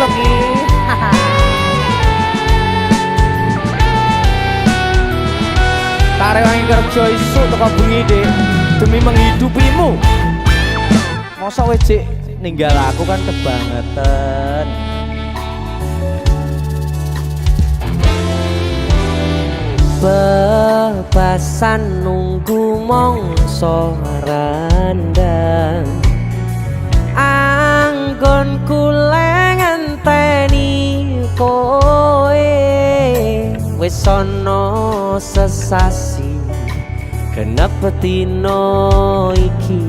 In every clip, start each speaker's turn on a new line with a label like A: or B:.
A: bengi. Tarewangi kerja isuk teko bengi Dik demi menghidupimu. Mosok wis Dik ninggal aku kan kebangetan. Bebasan nunggu mongso randang anggon kule ngenteni koe wis ana sesasi genep dina iki.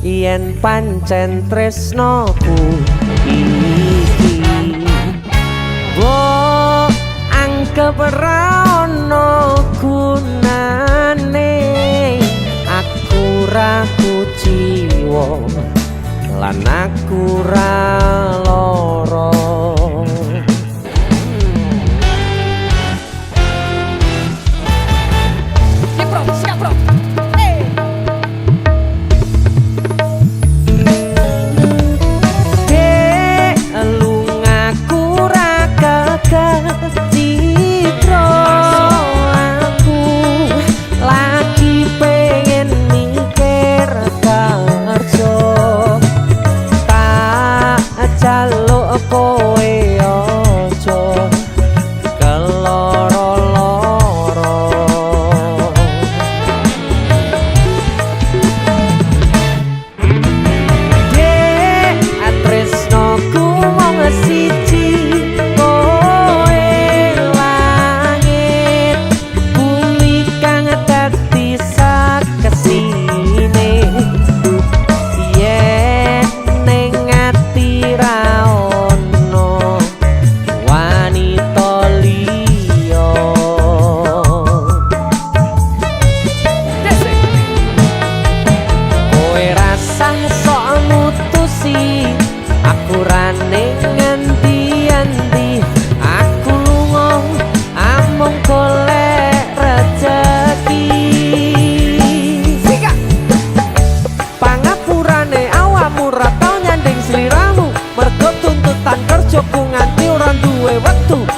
A: Yen pancen tresnoku iki wo anggap ra ono gunane aku ra kuciwa lan aku ra lara. Siap bro citro aku lagi pengen mikir kerja tak jaluk kowe ojo keloro-loro. Dek tresnoku mung siji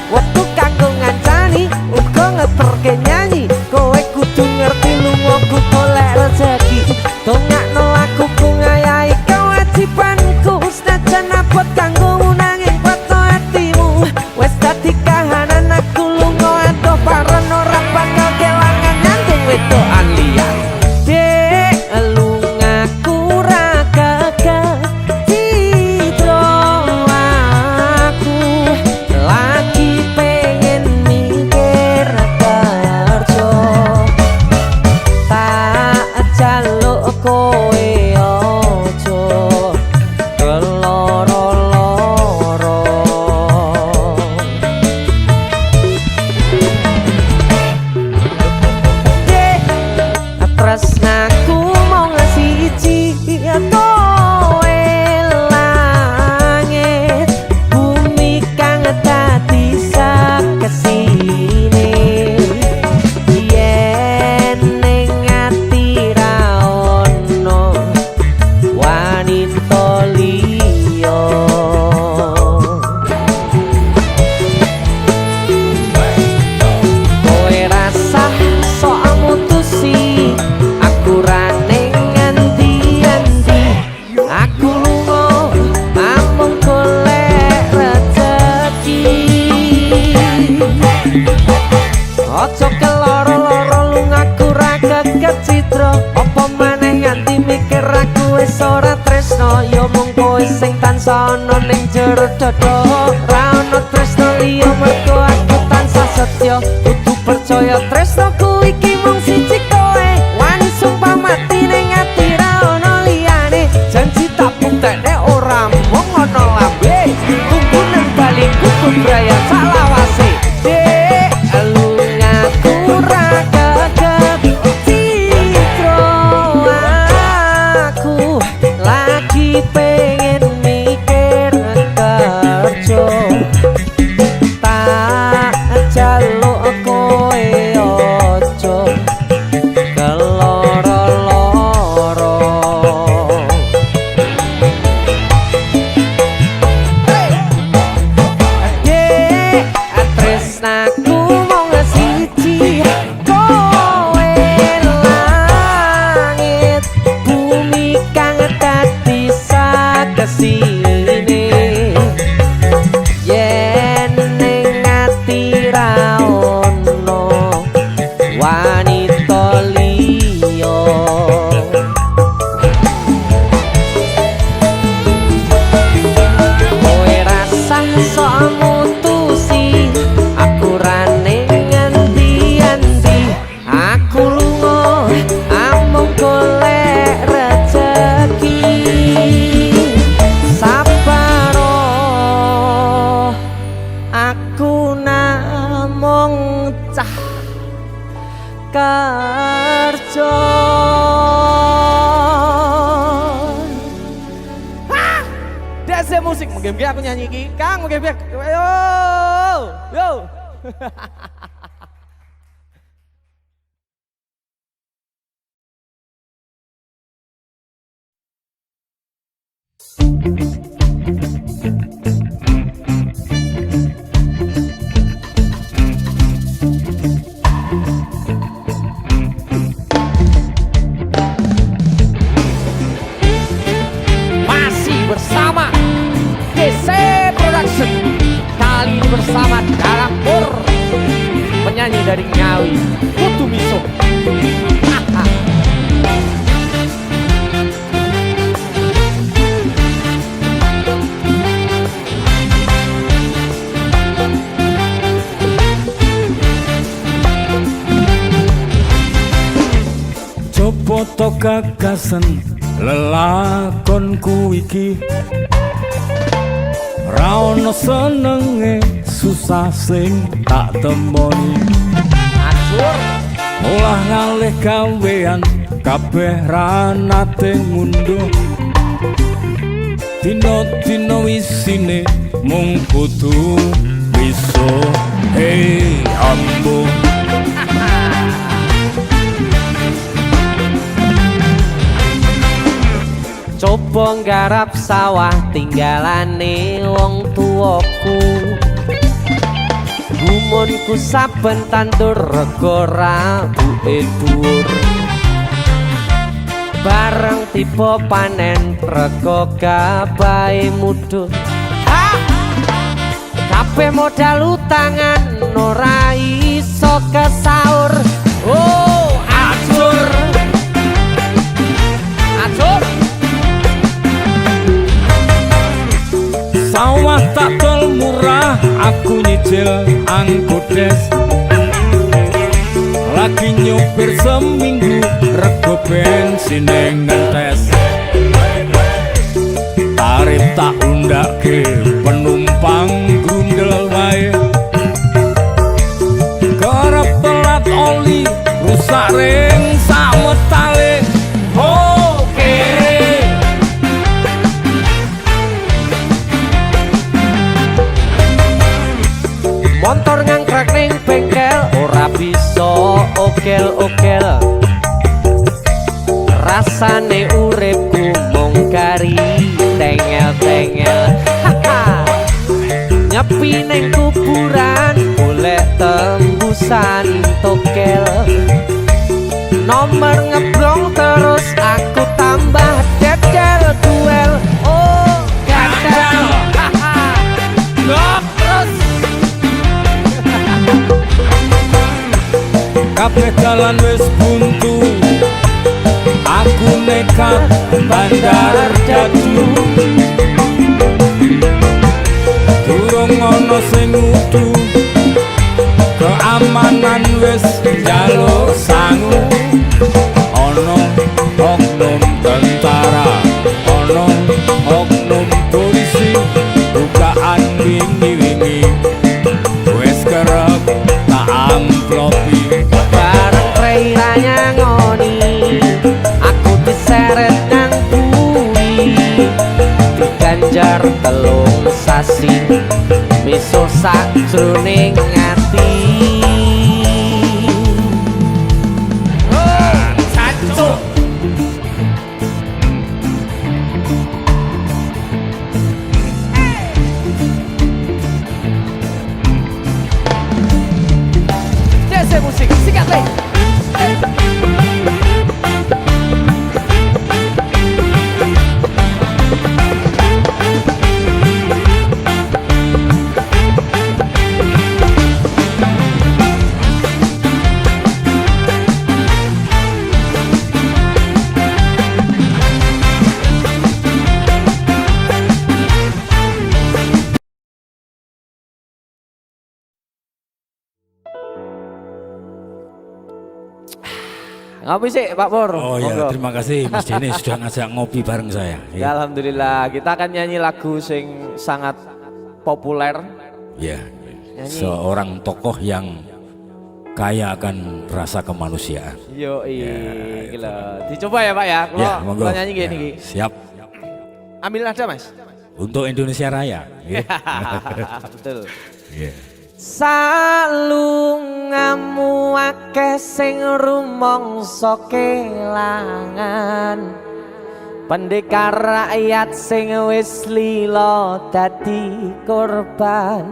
A: waktu kanggo ngancani uga ngeterke nyanyi kowe kudu ngerti lungaku golek rezeki dongakno aku ku ngayahi kewajibanku senajan abot kanggo nanging weto atimu wis dadi kahanan aku lunga adoh paren ora bakal kelangan nyandung wedokan liya. Dek lungaku ra gagal citro aku lagi pengen mikir kerja tak jaluk kowe Harjo. Dese musik, mungkin aku nyanyi iki. Kang, mungkin yo. Yo. Masih bersama DC Production, kali ini bersama Darapur, penyanyi dari Ngawi, Putu Miso.
B: Coba to gagasan lelakonku iki, ra ono senenge susah sing tak temoni.
A: Acur.
B: Olah ngalih gawean kabeh ra nate ngunduh, dino-dino isine mung kudu bisa. Hey ambo,
A: coba nggarap sawah tinggalane wong tuaku, gumunku saben tandur rego rabuke dhuwur, bareng tiba panen rego gabahe mudhun. Kabeh modal utangan ora iso kesaur. Oh acur, acur.
B: sawah tak tol murah, aku nyicil angkudes. Lagi nyopir seminggu, rego bensin ngentes. Tarif tak undake, penumpang grundel wae. Kerep telat oli, rusak ring sametale. Oh kere,
A: motor ngangkrak ning bengkel ora bisa okel-okel. Rasane uripku mung kari tengel-tengel. Nyepi ning kuburan golek tembusan tokel. Nomor ngeblong terus aku tambah dedel duel. Oh gagal. Terus
B: kabeh dalan wis buntu, aku nekat bandar dadu. Durung ono sing ngudu, keamanan wis njaluk sangu. Ono oknum tentara, ono oknum polisi, bukaan wingi-wingi wis kerep tak amplopi.
A: bareng preiranya ngoni, aku diseret nang bumi, diganjar telung sasi, miso sakjroning ati. Cancuk. DC musik, sikat deh. Ngopi sih Pak Pur.
B: Oh ya,
A: Monggo.
B: terima kasih Mas Denny sudah ngajak ngopi bareng saya.
A: Ya alhamdulillah, kita akan nyanyi lagu sing sangat populer.
B: Ya,
A: Nyanyi.
B: seorang tokoh yang kaya akan rasa kemanusiaan.
A: Yo gila. Dicoba ya Pak ya. Kalau nyanyi gini gini.
B: Siap.
A: Ambil nada Mas.
B: Untuk Indonesia Raya.
A: Betul.
B: Yeah.
A: Salungamu akeh sing rumangsa kelangan, pendekar rakyat sing wis lila dadi korban,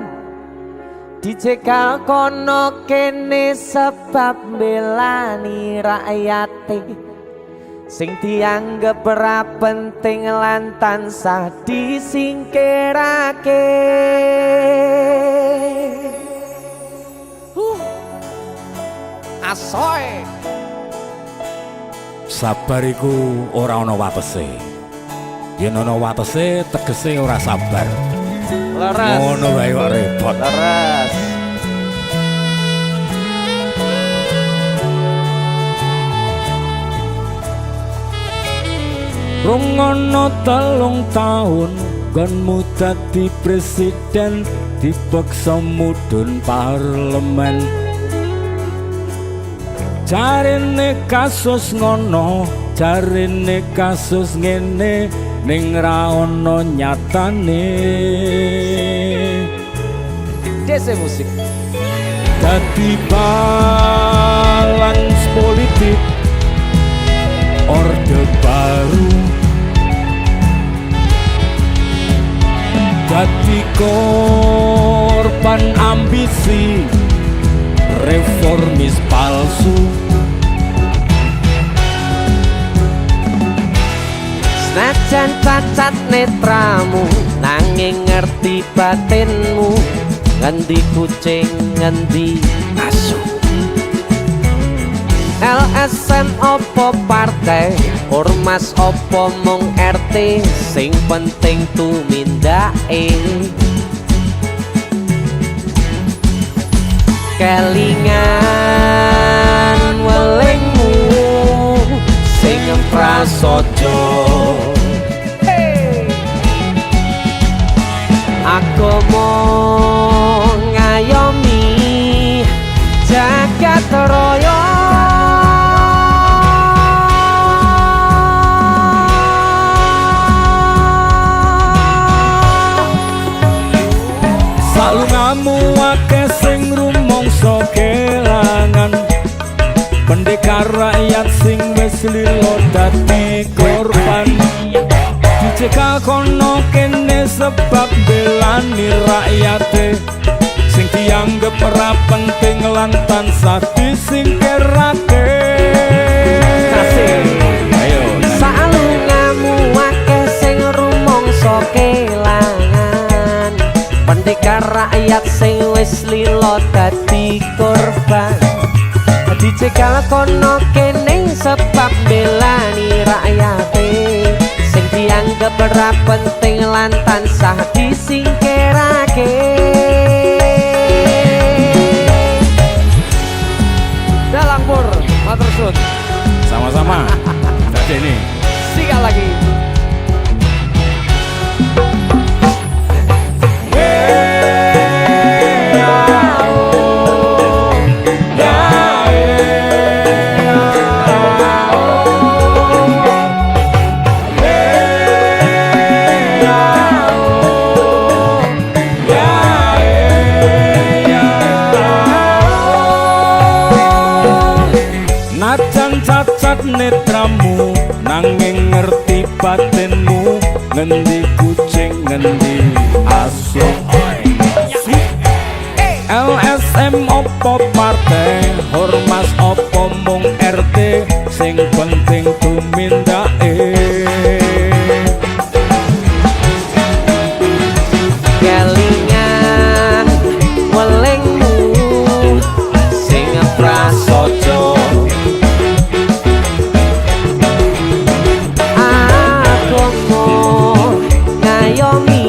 A: dicekal kono kene sebab belani rakyate sing dianggep ora penting lan tansah disingkirake. Asoy
B: Sabar iku ora ana watese. Yen ana watese tegese ora sabar.
A: leres.
B: Ngono wae kok repot.
A: Leres.
B: Rungono 3 tahun gonmu dadi presiden, dipaksa mudhun parlemen. Jarine kasus ngono, jarine kasus ngene, ning ra ono nyatane.
A: DC musik.
B: Dadi balance politik, orde baru. Dadi korban ambisi, reformis palsu.
A: Senajan cacat netramu, nanging ngerti batinmu. Ngendi kucing, ngendi asu. LSM opo partai, ormas opo mung RT, sing penting tumindake. Kelingan welingmu sing prasaja. Aku mau ngayomi jagat raya.
B: Salungamu akeh sing rumangsa kelangan, pendekar rakyat sing wis lila dadi korban, dicekal kono kene sebab belani rakyate sing dianggep ora penting lan tansah disingkirake. Ayo
A: Salungamu akeh sing rumangsa kelangan, pendekar rakyat sing wis lila dadi korban, dicekal kono kene sebab belani rakyate sing dianggep ora penting lan tansah disingkirake. Dalang Pur, matur suwun.
B: sama-sama. Jadi ini
A: Sikat lagi.
B: najan cacat netramu, nanging ngerti batinmu. Ngendi kucing, ngendi asu. LSM opo partai, ormas opo mung RT, sing penting tumindake.
A: Kelingan welingmu sing prasaja. Aku mau ngayomi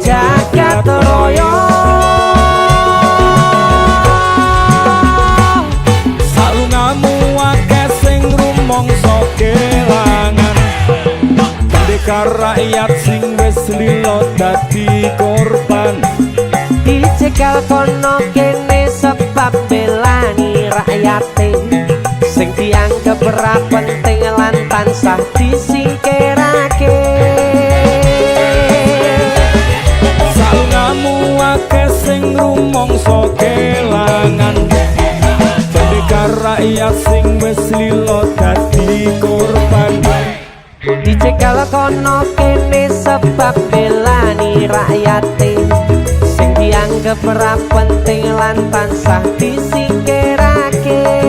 A: jagat raya.
B: Salungamu akeh sing rumangsa kelangan, pendekar rakyat sing wis lila dadi korban,
A: Dicekal kono kene sebab
C: sebab belani rakyate sing dianggep ora penting lan tansah disingkirake.
B: Salungamu akeh sing rumangsa kelangan, pendekar rakyat sing wis lilo dadi korban.
C: Dicekel kono kene sebab belani rakyate sing dianggep ora penting lan tansah disingkirake.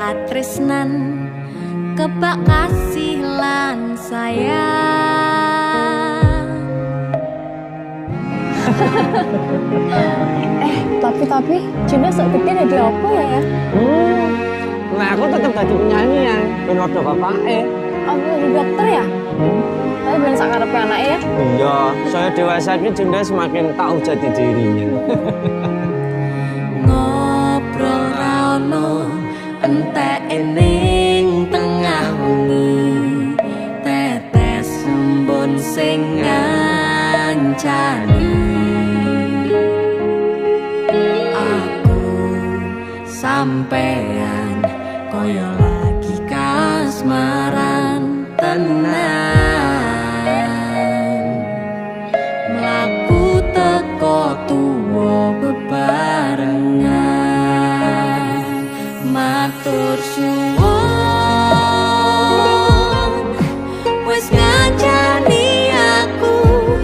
D: katresnan kebak kasih lan sayang.
E: Tapi Juna sok gede jadi apa ya?
C: Nah aku tetap jadi penyanyi ya, ben waduh bapake.
E: Aku jadi dokter ya? Tapi belum sakarepe anaknya ya?
C: Iya, saya dewasa ini Junda semakin tahu jati dirinya.
D: Ngobrol rano entek ning tengah wengi, tetes embun sing ngancani. Aku sampean koyo lagi kasmaran tenan, mlaku teko tuwa bebarengan, matur suwun wis ngancani aku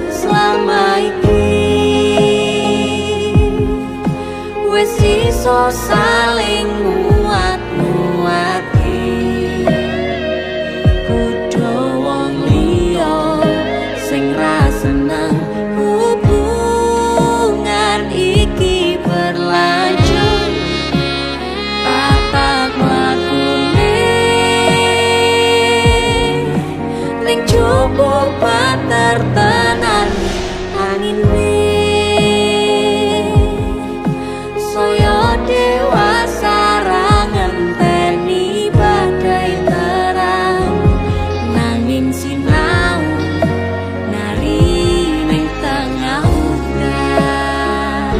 D: selama iki, wis iso saling nguat-nguati. Kudu wong liya sing ra seneng hubungan iki berlanjut, tatap lakune ning cukup patertenan angine. Saya dewasa ra ngenteni badai terang, nanging sinau nari ning tengah udan.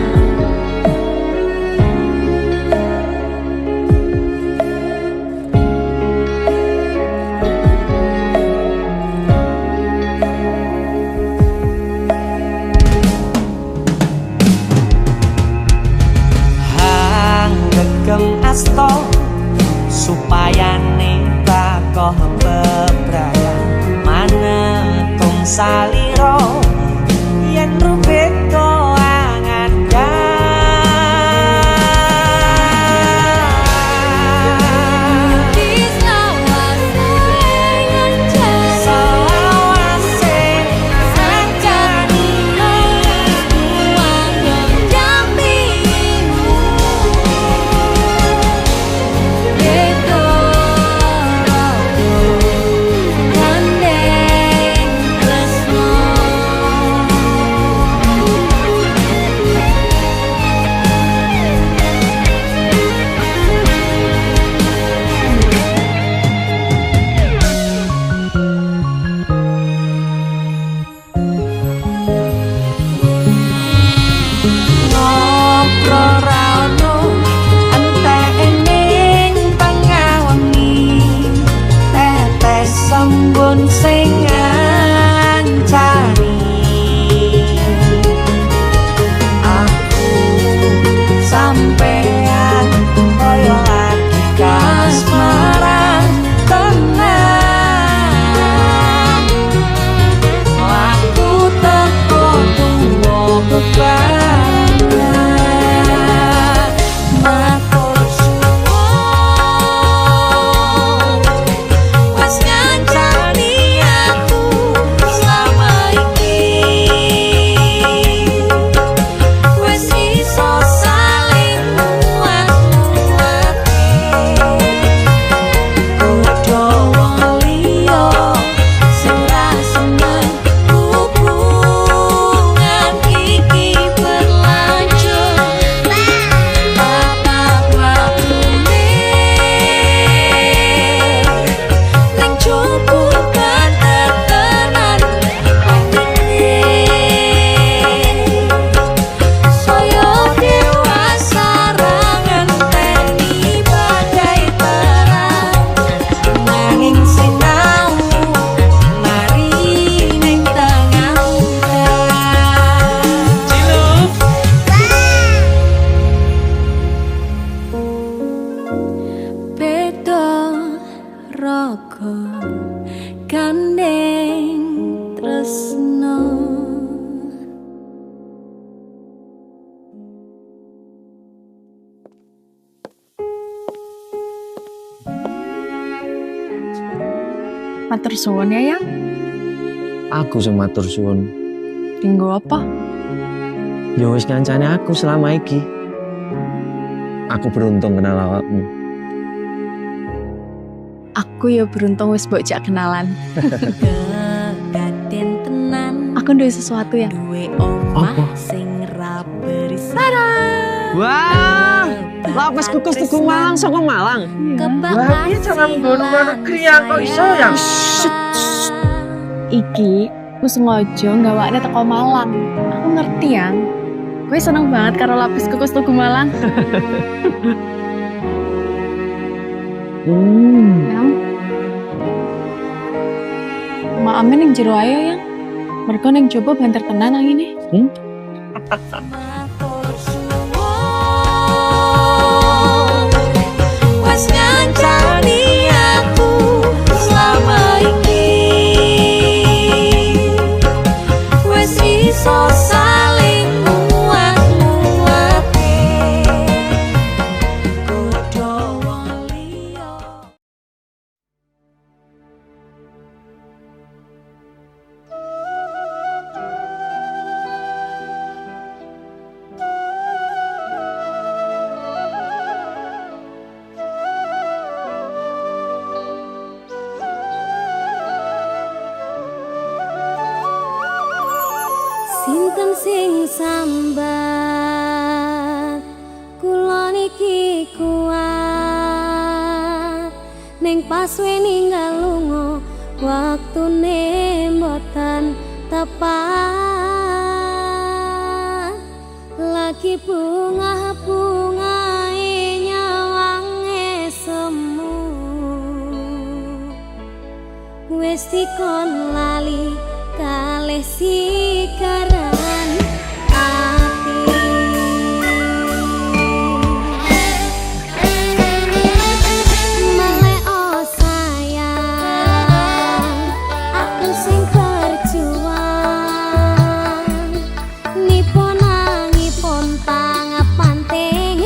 C: Hang gegem asto supaya nembako bebrayan manetung saliro yen rubeko
E: Matur suwun ya, Yang.
C: Aku sing matur suwun.
E: Dinggo apa?
C: Ya wis ngancane aku selama iki. Aku beruntung kenal awakmu.
E: Aku ya beruntung wis mbok jak kenalan.
D: Kedaden tenan
E: Aku duwe sesuatu ya.
D: duwe omah sing ra berisik.
C: Wah, lapis kukus tuku Malang saka Malang.
D: Wah, iki jangan nggon negeri ya kok iso ya.
E: Iki aku sengaja gawakne teko Malang. Aku ngerti Yang. Gue seneng banget karo lapis kukus tuku Malang. Yang. Maame ning jero ayo Yang. Mergo ning jowo banter tenan angine.
D: Matur suwun wes ngancani aku selama iki wes iso saling muat-muate kudu wong liya. Sinten sing sambat kula niki kuat ning pas ninggal lunga waktune mboten tepat lagi bunga-bungae nyawange semu wis dikon lali kalih sikaran ati melek oh sayang aku sing berjuang nipun nangipun pangapanting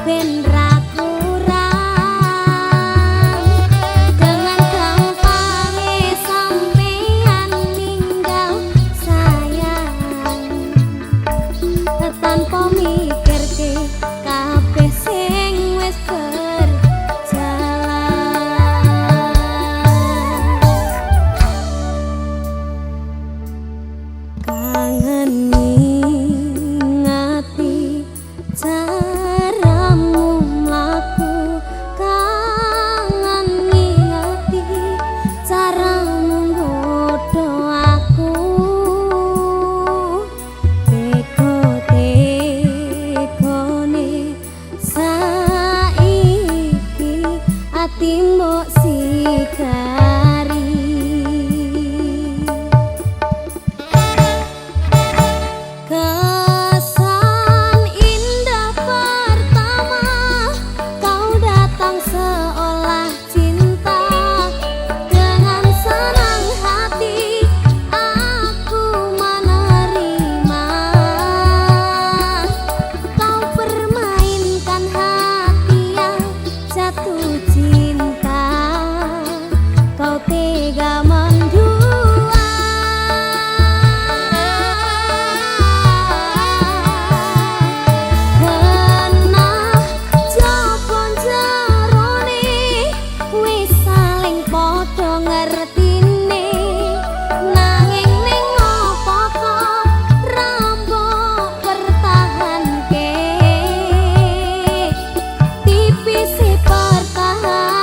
D: ben ra kurang dengan gampangnya sampeyan ninggal sayang tanpa mikirke kabeh sing wis berjalan kangeni ngati caramu mlaku kangeni ngati caramu nggodho aku teko-tekone saiki ati mbok sikari kesan indah pertama kau datang seolah cinta dengan senang hati aku menerima kau permainkan hati yang jatuh cinta kau tega mendua kena jopon jerone wis saling padha ngertine nanging ning apa kok rambok pertahanke tipis pertahan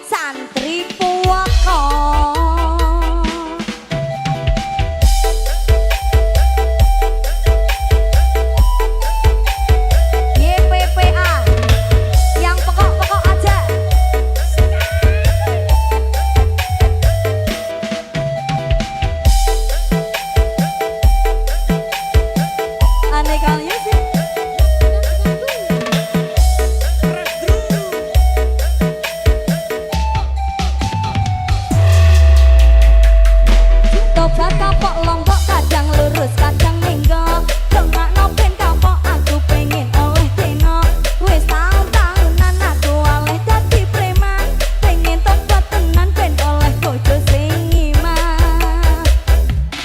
F: santri puaka. YPPA yang pokok-pokok aja. Aneka music. Tobat kapok lombok kadang lurus kadang minggu. Dongakno ben kapok aku pengen oleh deno. Wis taun-taunan aku oleh dadi preman. Pengen tobat tenan ben oleh bojo sing iman.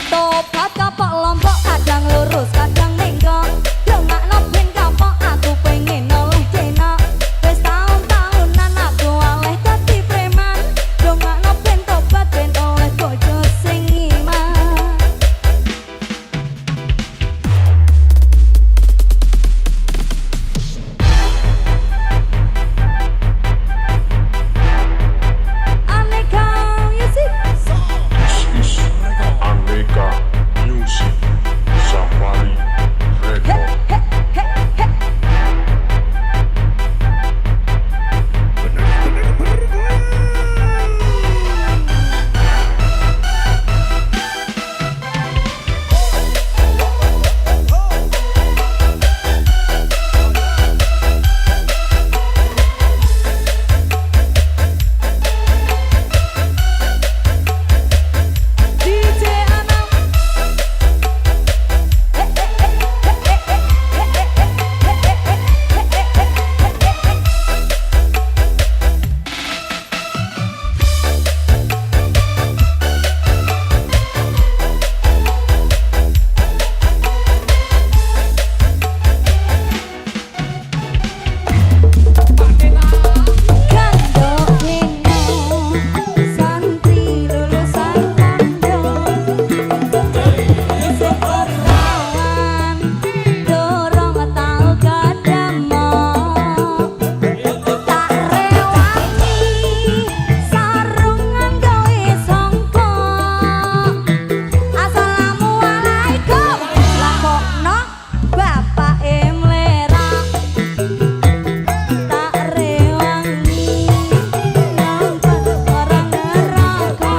F: Tobat kapok lombok kadang lurus kadang minggu. Dongakno ben kapok aku pengen oleh deno. Wis taun-taunan aku oleh dadi preman. Dongakno ben tobat ben oleh bojo sing iman. Aneka music.
G: Aneka Music Safari Record.
F: DJ Anam. Kando deno santri lulusan kando. Seperawan dorong tau kadamo. Tak rewangi sarungan gawe songko. Assalamualaikum lakokno bapak emlera. Tak rewangi nonton orang neraka.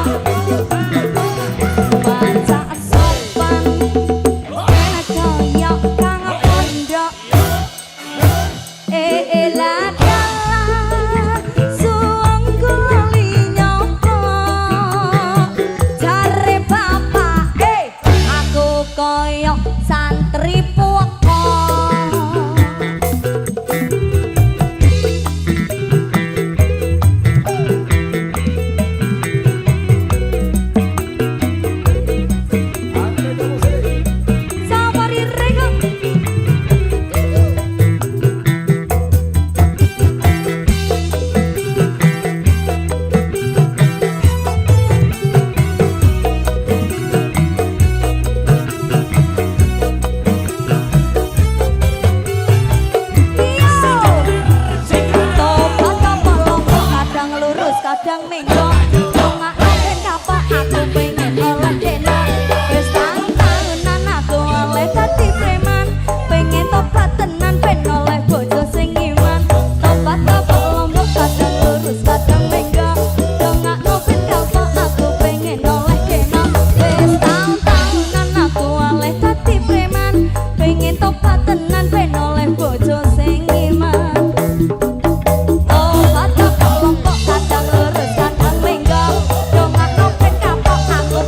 F: Baca sopan enak koyok kang pondok. Eladalah suwung kula nyapa. Jare bapak aku koyok santri puaka. Safari Record. Tobat kapok lombok kadang lurus kadang minggu. Dongakno ben kapok aku pengen oleh deno. Wis taun-taunan aku oleh dadi preman. Pengen tobat tenan ben oleh bojo sing iman. Tobat kapok lombok kadang lurus kadang minggu. Dongakno ben kapok aku pengen oleh deno. Wis taun-taunan aku oleh dadi preman. Pengen tobat tenan ben oleh bojo sing iman. Tobat kapok lombok kadang lurus kadang minggu. Dongakno ben kapok aku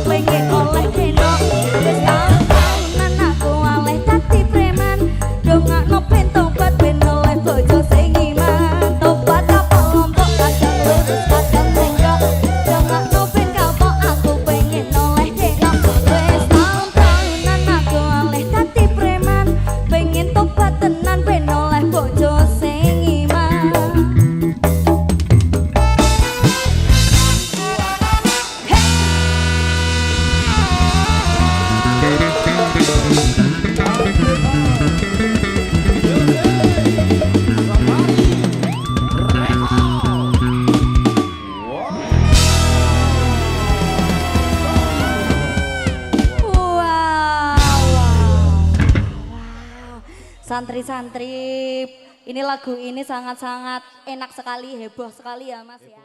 F: santri-santri. Ini lagu ini sangat-sangat enak sekali, heboh sekali ya Mas ya.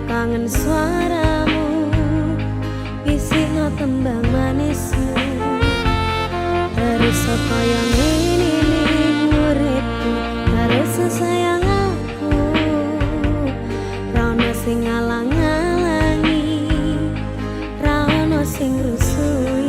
H: Kangen suaramu, bisikno tembang manismu. Terus kaya ngene uripku, terus sayang aku. Rano sing ngalang-alangi, rano sing rusui.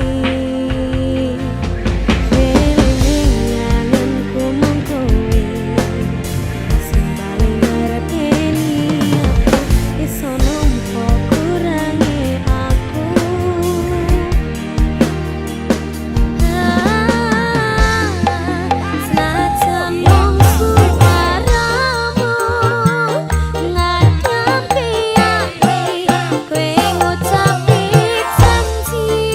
F: Kue ngucapi janji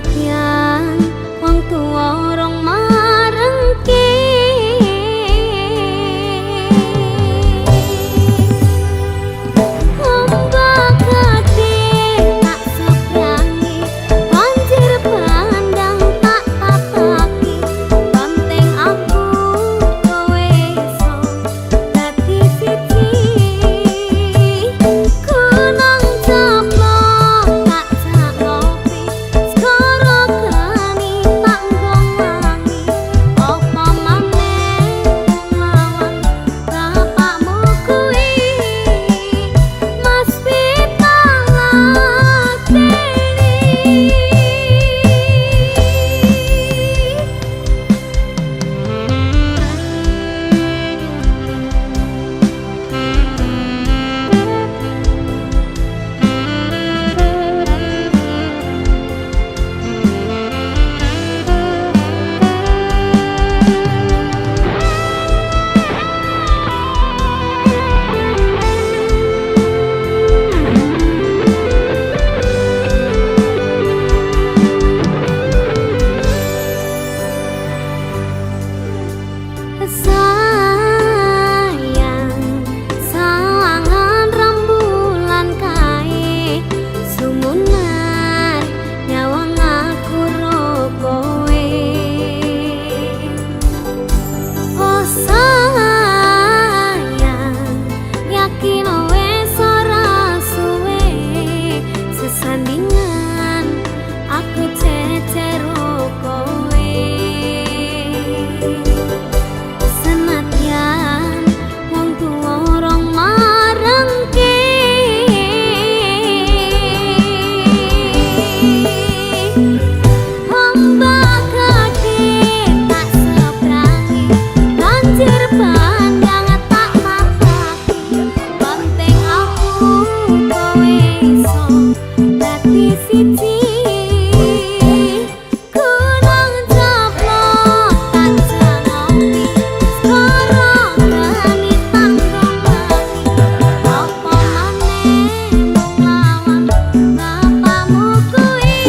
H: Senadyan wong tuwa rong marengke ombak gede tak seberangi banjir bandang tak tataki banteng aku kowe iso dadi siji kunang ceplok tak jak ngopi skoro gani tak nggongangi apa maneh lawan bapakmu kuwi Mas sayang sawangan rembulan kae sumunan nyawang aku ro kowe oh sayang yakin wes ora suwe sesandingan aku cecero kowe senadyan wong tuwa rong marengke ombak gede tak seberangi banjir bandang tak mataki banteng aku kowe iso dadi siji kunang ceplok tak jak ngopi skoro gani tak nggongangi apa maneh lawan bapakmu kuwi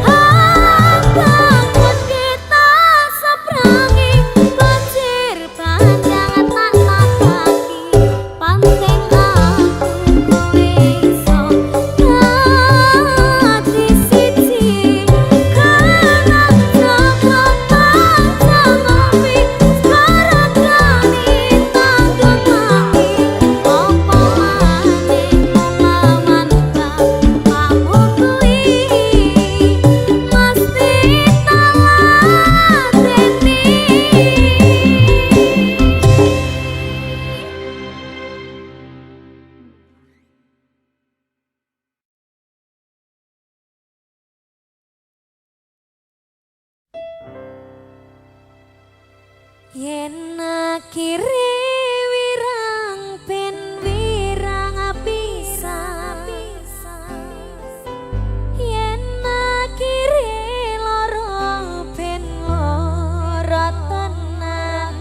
H: ombak gede tak seberangi banjir bandang tak tataki banteng aku kowe iso dadi siji kunang ceplok tak jak ngopi skoro gani tak nggongangi apa maneh lawan bapakmu kuwi mesti yen akhire wirang ben wirang pisan yen akhire lara ben lara tenan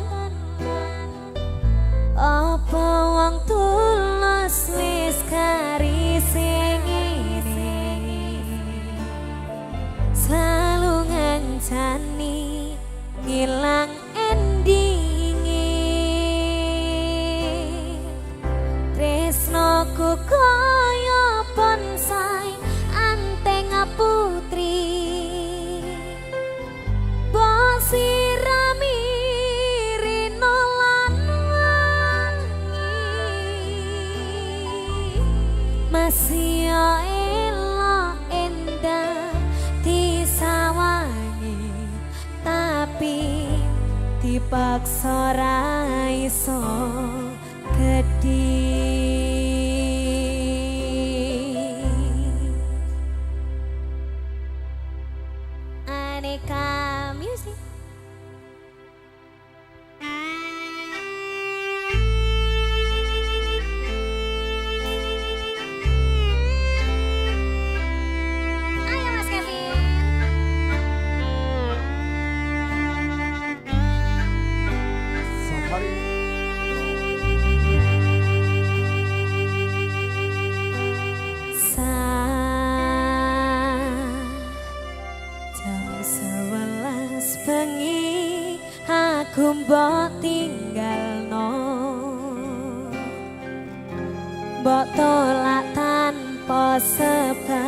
H: apa wong tulus wis karise ngene selalu ngancani ngilang endinge tresnoku kaya bonsai anteng putri bosirami rino lan wangi masih elok endah disawangi tapi dipaksa ra iso gedhi Aneka Music ayo Mas Kevin
A: Safari
H: mbok tinggalno, mbok tolak tanpa sebab.